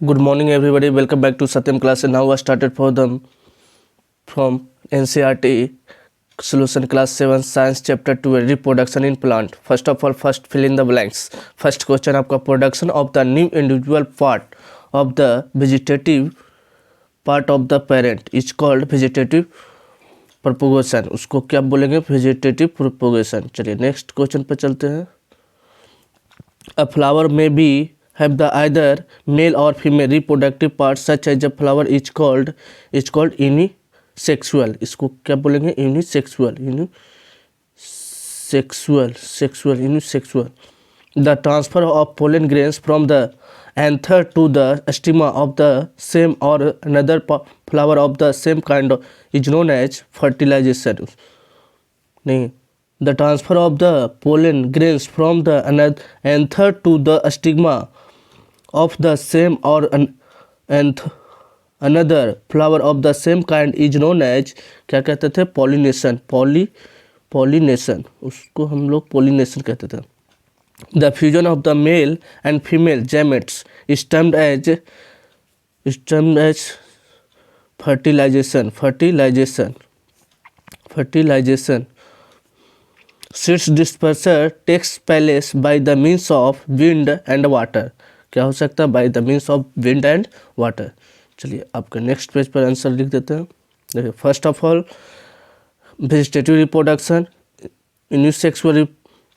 Good morning, everybody. Welcome back to Satyam class. And now I started for them from NCERT solution class 7 science chapter 2 reproduction in plant. First of all, first fill in the blanks. First question आपका production of the new individual part of the vegetative part of the parent is called vegetative propagation. उसको क्या बोलेंगे? Vegetative propagation. चलिए next question पर चलते हैं. A flower may be have the either male or female reproductive parts such as the flower is called unisexual. इसको क्या बोलेंगे? unisexual. The transfer of pollen grains from the anther to the stigma of the same or another flower of the same kind is known as fertilization. नहीं, the transfer of the pollen grains from the anther to the stigma of the same or another flower of the same kind is known as क्या कहते थे? Pollination. उसको हम लोग pollination कहते थे. The fusion of the male and female gametes is termed as fertilization. Seeds dispersal takes place by the means of wind and water. क्या हो सकता है? By the means of wind and water. चलिए आपका next page पर answer लिख देते हैं. देखिए first of all vegetative reproduction, unisexual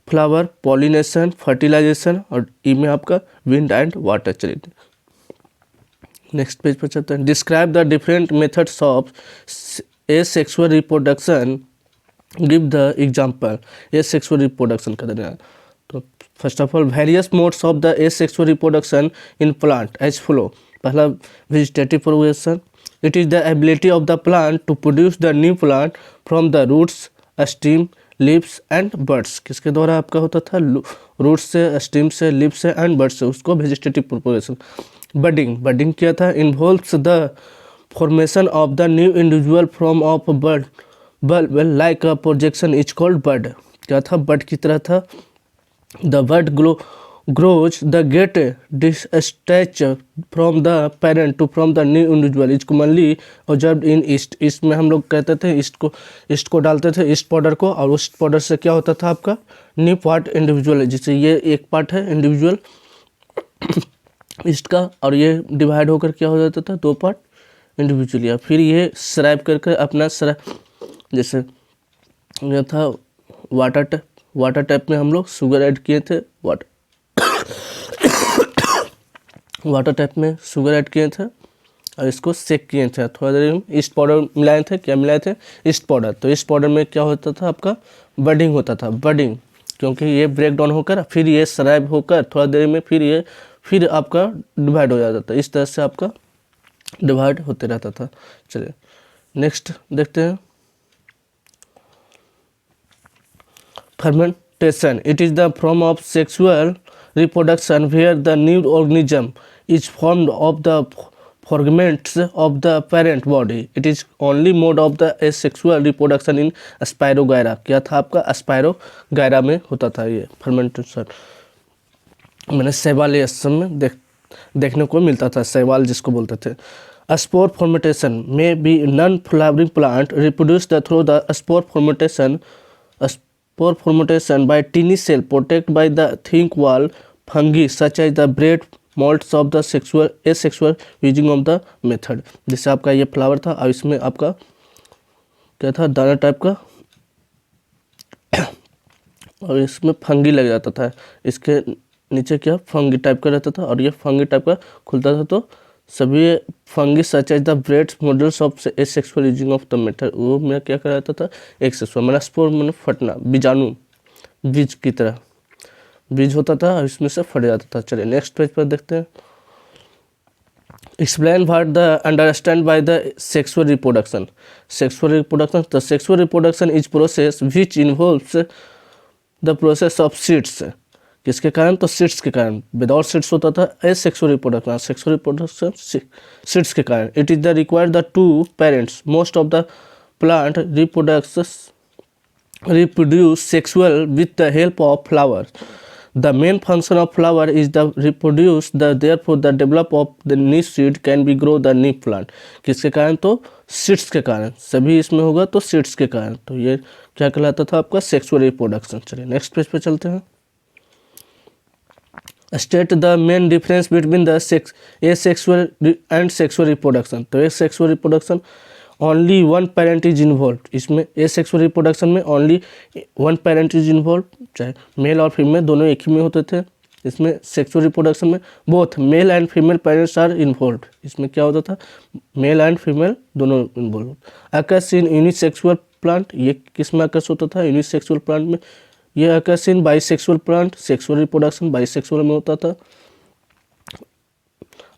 flower, pollination, fertilization और ई में आपका विंड एंड वाटर. चलिए नेक्स्ट पेज पर चलते हैं. Describe the different methods of asexual reproduction. Give the example. Asexual reproduction का देना. तो first of all various modes of the asexual reproduction in plant as flow. पहला vegetative progression. It is the ability of the plant to produce the new plant from the roots, stem, leaves and buds. किसके द्वारा आपका होता था? Roots से, steam से, lips से and birds से. उसको वेजिटेटिव प्रोग्रेशन. बडिंग क्या था? Involves the formation of the new individual from of bird like a projection is called bud. क्या था? बड की तरह था. The bud grows the get discharged from the parent to from the new individual is commonly observed in east. East में हम लोग कहते थे ईस्ट को डालते थे, ईस्ट पाउडर को, और उस पाउडर से क्या होता था आपका? New part individual. जैसे ये एक पार्ट है इंडिविजुअल ईस्ट का, और ये डिवाइड होकर क्या हो जाता था? दो पार्ट इंडिविजुअल. या फिर ये स्राइप करके अपना जैसे यह था वाटर टाइप में हम लोग शुगर ऐड किए थे. वाटर टाइप में शुगर ऐड किए थे और इसको सेक किए थे. थोड़ा देर में ईस्ट पाउडर मिलाए थे. क्या मिलाए थे? East powder. तो ईस्ट पाउडर में क्या होता था आपका? बडिंग होता था. बडिंग क्योंकि ये ब्रेक डाउन होकर फिर ये स्राइप होकर थोड़ा देर में फिर आपका डिवाइड हो जाता था. इस तरह से आपका डिवाइड होते रहता था. चलिए नेक्स्ट देखते हैं. Fermentation. It is the form of sexual reproduction where the new organism is formed of the fragments of the parent body. It is only mode of the asexual reproduction in Spirogyra. क्या था आपका? Spirogyra में होता था ये fermentation. मैंने शैवाल ये में देखने को मिलता था. शैवाल जिसको बोलते थे. Spore fermentation may be non-flowering plant reproduced through the spore fermentation. Spore fermentation by tiny cell protected by the thin wall fungi such as the bread molds of the asexual using of the method. जैसे आपका ये flower था और इसमें आपका क्या था? दाना टाइप का, और इसमें फंगी लग जाता था. इसके नीचे क्या फंगी टाइप का रहता था और ये फंगी टाइप का खुलता था. तो सभी fungi such as the bread moulds of asexual using of the method. वो मेरा क्या कर रहता था? एक्सेक्सुअल. मैंने स्पोर मैंने फटना, बीजाणु, बीज की तरह बीज होता था और इसमें से फट जाता था. चलिए नेक्स्ट पेज पर देखते हैं. Explain what the understand by the sexual reproduction. Sexual reproduction. The sexual reproduction is process which involves the process of seeds. किसके कारण? तो सीड्स के कारण. विदाउट सीड्स होता था asexual reproduction. Sexual reproduction seeds के कारण. It is the required the two parents. Most of the plant reproduce sexual with the help of flowers. The main function of flower is the reproduce the therefore the develop of the new seed can be grow the new plant. किसके कारण? तो seeds के कारण, सभी इसमें होगा तो seeds के कारण। तो ये क्या कहलाता था आपका? Sexual reproduction. चलिए नेक्स्ट पेज पे चलते हैं। State the main difference between the asexual and sexual reproduction. तो asexual reproduction only one parent is involve, इसमें एसेक्सुअल रिप्रोडक्शन में only one parent is involve, चाहे मेल और फीमेल दोनों एक ही में होते थे। इसमें सेक्सुअल रिप्रोडक्शन में both male and female parents are involve, इसमें क्या होता था? मेल एंड फीमेल दोनों involve. Occurs in unisexual plant, ये किस में अकर्स होता था? यूनिसेक्सुअल प्लांट में। ये occurs in bisexual plant, sexual reproduction bisexual में होता था।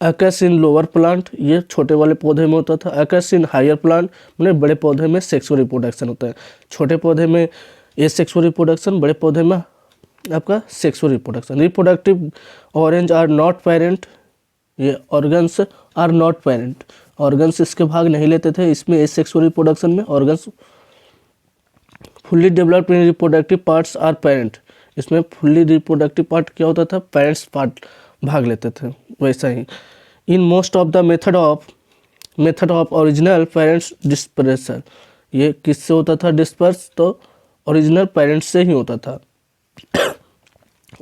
अकर्स इन लोअर प्लांट, ये छोटे वाले पौधे में होता था। अकर्स इन हायर प्लांट, मतलब बड़े पौधे में सेक्सुअल रिप्रोडक्शन होता है। छोटे पौधे में एसेक्सुअल रिप्रोडक्शन, बड़े पौधे में आपका sexual reproduction. Reproductive organs are not parent, ये organs are not parent, organs इसके भाग नहीं लेते थे। इसमें एसेक्सुअल रिप्रोडक्शन में organs fully developed in reproductive parts are parent, इसमें फुल्ली रिप्रोडक्टिव पार्ट क्या होता था? पेरेंट्स पार्ट भाग लेते थे। वैसा ही in most of the method of original parents dispersion, ये किससे होता था डिस्पर्स? तो ओरिजिनल पेरेंट्स से ही होता था।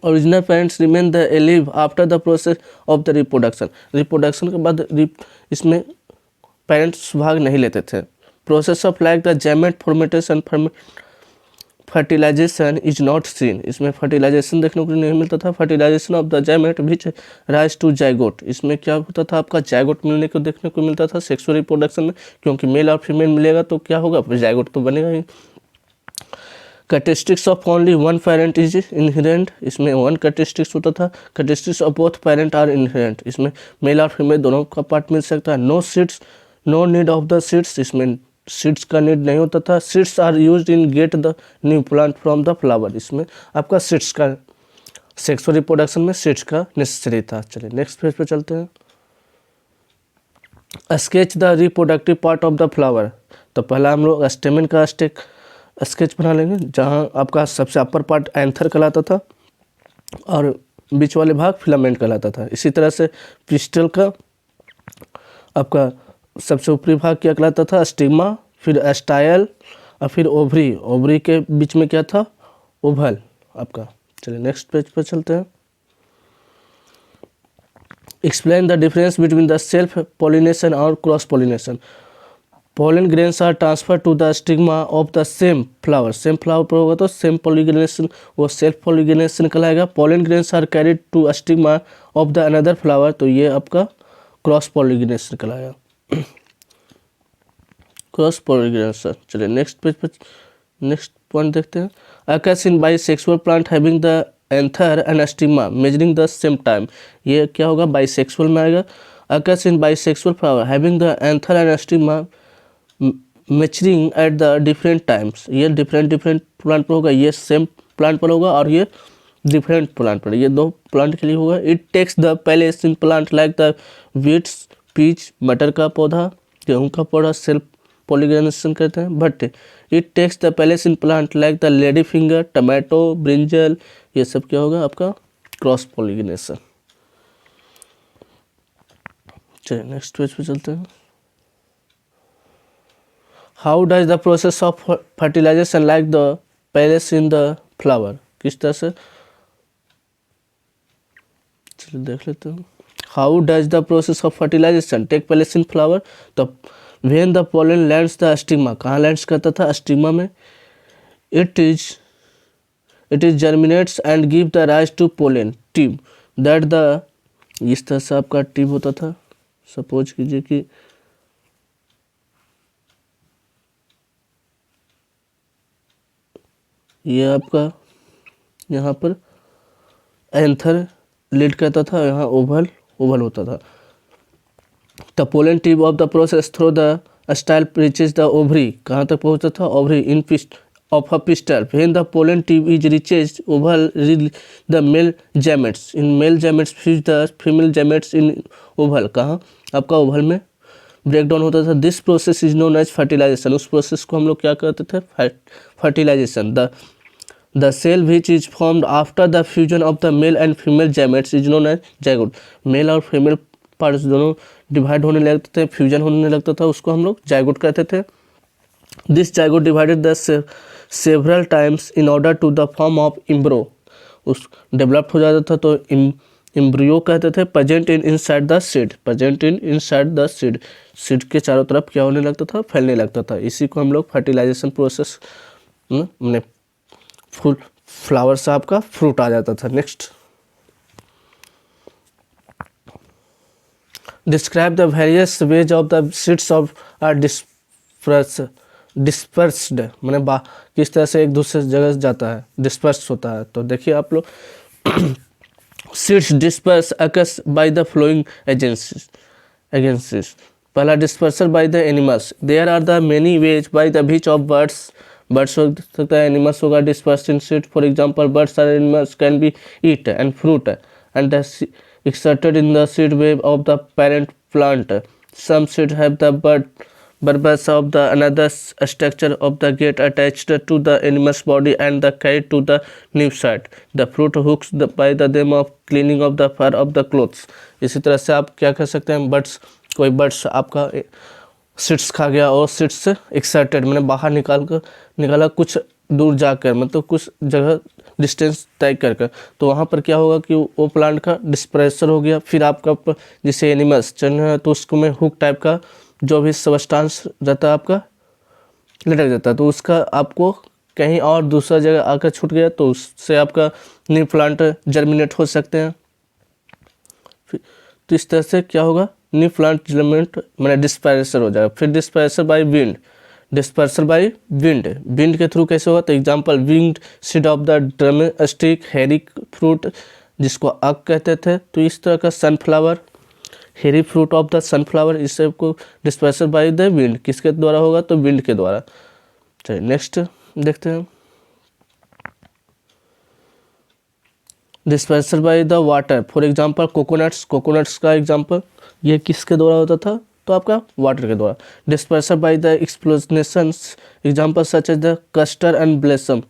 Original parents remain the alive after the process of the reproduction, reproduction के बाद इसमें पेरेंट्स भाग नहीं लेते थे। Process of like the gamete formation fertilisation is not seen, इसमें फर्टिलाइजेशन देखने को नहीं मिलता था। Fertilisation of the gamete which rise to zygote, इसमें क्या होता था आपका? जाइगोट मिलने को देखने को मिलता था सेक्सुअल रिप्रोडक्शन में, क्योंकि मेल और फीमेल मिलेगा तो क्या होगा? जाइगोट तो बनेगा ही। Characteristics of only one parent is inherent, इसमें वन कैरेक्टरिस्टिक्स होता था। Characteristics of both parent are inherent, इसमें मेल और फीमेल दोनों का पार्ट मिल सकता है। No seeds, no need of the seeds, इसमें सीड्स का नीड नहीं होता था। Seeds are used in get the new plant from the flower, इसमें आपका सीड्स का सेक्सुअल रिप्रोडक्शन में सीड्स का नेसेसरी था। चलिए नेक्स्ट पेज पे चलते हैं। Sketch the reproductive part of the flower, तो पहला हम लोग स्टेमन का स्केच बना लेंगे, जहाँ आपका सबसे अपर पार्ट एंथर कहलाता था और बीच वाले भाग फिलामेंट कहलाता था। इसी तरह से पिस्टल का आपका सबसे ऊपरी भाग क्या कहलाता था? स्टिग्मा, फिर स्टाइल और फिर ओवरी, ओवरी के बीच में क्या था? ओवल आपका। चलिए नेक्स्ट पेज पर चलते हैं। Explain the difference between the self pollination और cross pollination. Pollen grains are transfer to the stigma of the same flower, same flower पर होगा तो सेम पॉलिनेशन, वो सेल्फ पॉलिनेशन कहलाएगा। Pollen grains are carried to stigma of the another flower, तो ये आपका cross pollination कहलाएगा। Cross pollination. चलिए नेक्स्ट पेज पर नेक्स्ट पॉइंट देखते हैं। Occurs in bisexual plant having the anther and stigma maturing the same time, ये क्या होगा? बाइसेक्सुअल में आएगा। Occurs in bisexual flower having the anther and stigma maturing at the different times, ये different plant पर होगा, ये सेम प्लांट पर होगा और ये डिफरेंट प्लांट पर, ये दो प्लांट के लिए होगा। It takes the place in plant like the wheats, peach, मटर का पौधा, गेहूं का पौधा सेल्फ पॉलिनेशन करते हैं। But it takes the place in plant like the lady finger, tomato, brinjal, ये सब क्या होगा आपका? Cross pollination. चलिए नेक्स्ट पेज पे चलते हैं। How does the process of fertilisation like the place in the flower, किस तरह से? चलिए देख लेते हैं। How does the process of fertilisation take place in flower, तो when the pollen lands the stigma, कहाँ लैंड्स करता था? स्टिग्मा में। It is germinates and give the rise to pollen tube that the, इस तरह से आपका ट्यूब होता था। सपोज कीजिए कि ये आपका यहाँ पर एंथर लीड करता था, यहाँ ओवल होता था। The pollen tube of the process through the style reaches the ovary, कहाँ तक पहुँचता था? Ovary in of a pistil. When the pollen tube is reached, oval the male gametes. In male gametes feed the female gametes in oval. कहाँ? आपका Oval में break down होता था। This process is known as fertilization, उस process को हम लोग क्या करते थे? Fertilization. The the cell which is formed after the fusion of the male and female gametes is known as zygote. Male और फीमेल पार्ट्स दोनों डिवाइड होने लगते थे, फ्यूजन होने लगता था, उसको हम लोग जाइगोट कहते थे। This zygote divided the several times in order to the form of embryo. उस डेवलप हो जाता था तो इम्ब्रियो कहते थे। Present in inside the seed, present in inside the seed, seed के चारों तरफ क्या होने लगता था, फैलने लगता था। इसी को हम लोग फर्टिलाइजेशन प्रोसेस में फुल फ्लावर से आपका फ्रूट आ जाता था। Next, describe the various ways of the seeds of are dispersed, मैंने किस तरह से एक दूसरे जगह जाता है, डिस्पर्स होता है। तो देखिए आप लोग, seeds disperse occurs by the flowing agencies. पहला dispersal by the animals, there are the many ways by the beach of birds, birds हो सकता है, एनिमल्स होगा, disperse in seed. For example birds are animals can be eat and fruit and extracted in the seed web of the parent plant. Some seeds have the bulbs of the another structure of the get attached to the animal's body and the carried to the new site. The fruit hooks by the them of cleaning of the fur of the clothes. इसी तरह से आप क्या कर सकते हैं, birds, कोई birds आपका सीड्स खा गया और सीड्स से एक्साइटेड मैंने बाहर निकाला कुछ दूर जाकर, मतलब कुछ जगह डिस्टेंस तय कर तो वहाँ पर क्या होगा कि वो प्लांट का डिस्पर्सल हो गया। फिर आपका जैसे एनिमल्स चलना है तो उसको में हुक टाइप का जो भी सबस्टांस रहता है आपका लटक जाता है, तो उसका आपको कहीं और दूसरा जगह आकर छूट गया तो उससे आपका न्यू प्लांट जर्मिनेट हो सकते हैं। तो इस तरह से क्या होगा, न्यू प्लांट जर्मिनेट मैंने डिस्पर्सल हो जाएगा। फिर dispersal by wind, dispersal by wind, wind के थ्रू कैसे होगा, तो example wind seed of the drumstick, हेरी फ्रूट जिसको आक कहते थे। तो इस तरह का सनफ्लावर, हेरी फ्रूट ऑफ द सनफ्लावर, इस सब को डिस्पर्सल बाय द विंड किसके द्वारा होगा, तो विंड के द्वारा। चलिए नेक्स्ट देखते हैं, dispersal by the water. For example coconuts, coconuts का एग्जांपल ये किसके द्वारा होता था, तो आपका वाटर के द्वारा। Dispersal by the explosions, example such as the castor and balsam,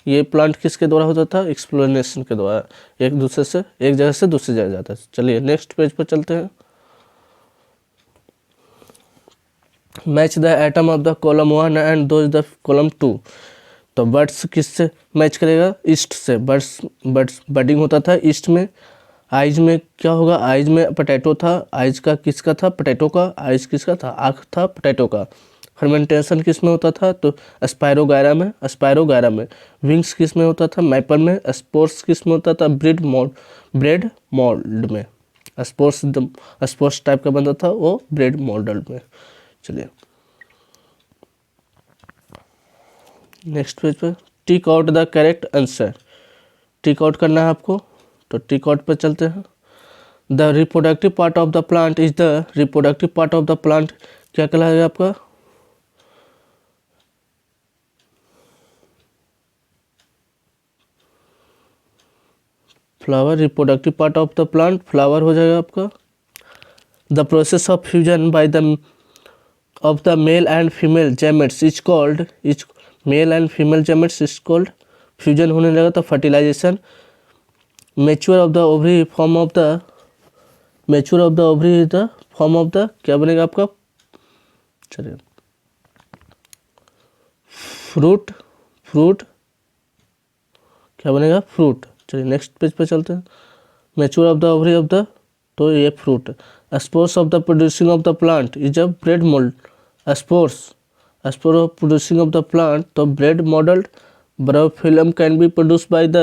ये प्लांट किसके द्वारा होता था, एक्सप्लोजनेशन के द्वारा, एक दूसरे से एक जगह से दूसरी जगह जाता है। चलिए नेक्स्ट पेज पर चलते हैं। Match the atom of the column 1 and those the column 2। तो बर्ड्स किससे मैच करेगा, ईस्ट से। बर्ड्स बर्डिंग होता था ईस्ट में। आइज में क्या होगा, आइज में पोटैटो था, आइज का किसका था, पोटैटो का। आइज किसका था, आँख था पोटैटो का। फर्मेंटेशन किस में होता था, तो स्पायरोगायरा में। विंग्स किस में होता था, मैपल में। स्पोर्स किस में होता था, ब्रेड मोल्ड में। स्पोर्स टाइप का बनता था वो ब्रेड मोल्ड में। चलिए नेक्स्ट पेज पर, tick out the correct answer, tick out करना है आपको, तो टिक आउट पर चलते हैं। The reproductive part of the plant is the, reproductive part of the plant क्या कहलाएगा आपका, flower. Reproductive part of the plant flower हो जाएगा आपका। The process of fusion by the of the male and female gametes is called, mail and female gametes is called, fusion होने लगा तो fertilisation. Mature of the ovary form of the, mature of the ovary is the form of the, क्या बनेगा आपका, चलिए fruit क्या बनेगा, fruit. चलिए नेक्स्ट पेज पे चलते हैं। Mature of the ovary of the, तो ये fruit. Spores of the producing of the plant is a bread mould. Spore of producing of the plant, तो bread moulded. Bryophyllum can be produced by the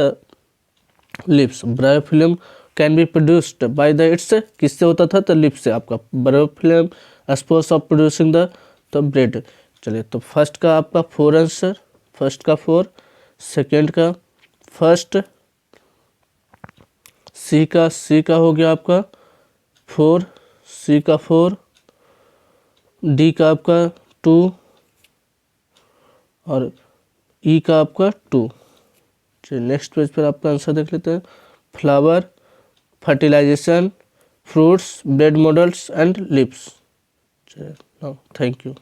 leaves, bryophyllum can be produced by the its, किससे होता था, तो leaves से आपका bryophyllum. Spores of producing the, तो bread. चलिए तो फर्स्ट का आपका 4 आंसर, फर्स्ट का 4, सेकेंड का फर्स्ट, सी का हो गया आपका 4, सी का 4, डी का आपका 2 और ई का आपका 2। चलिए नेक्स्ट पेज पर आपका आंसर देख लेते हैं। Flower, fertilization, fruits, bread moulds and leaves. चलिए थैंक यू।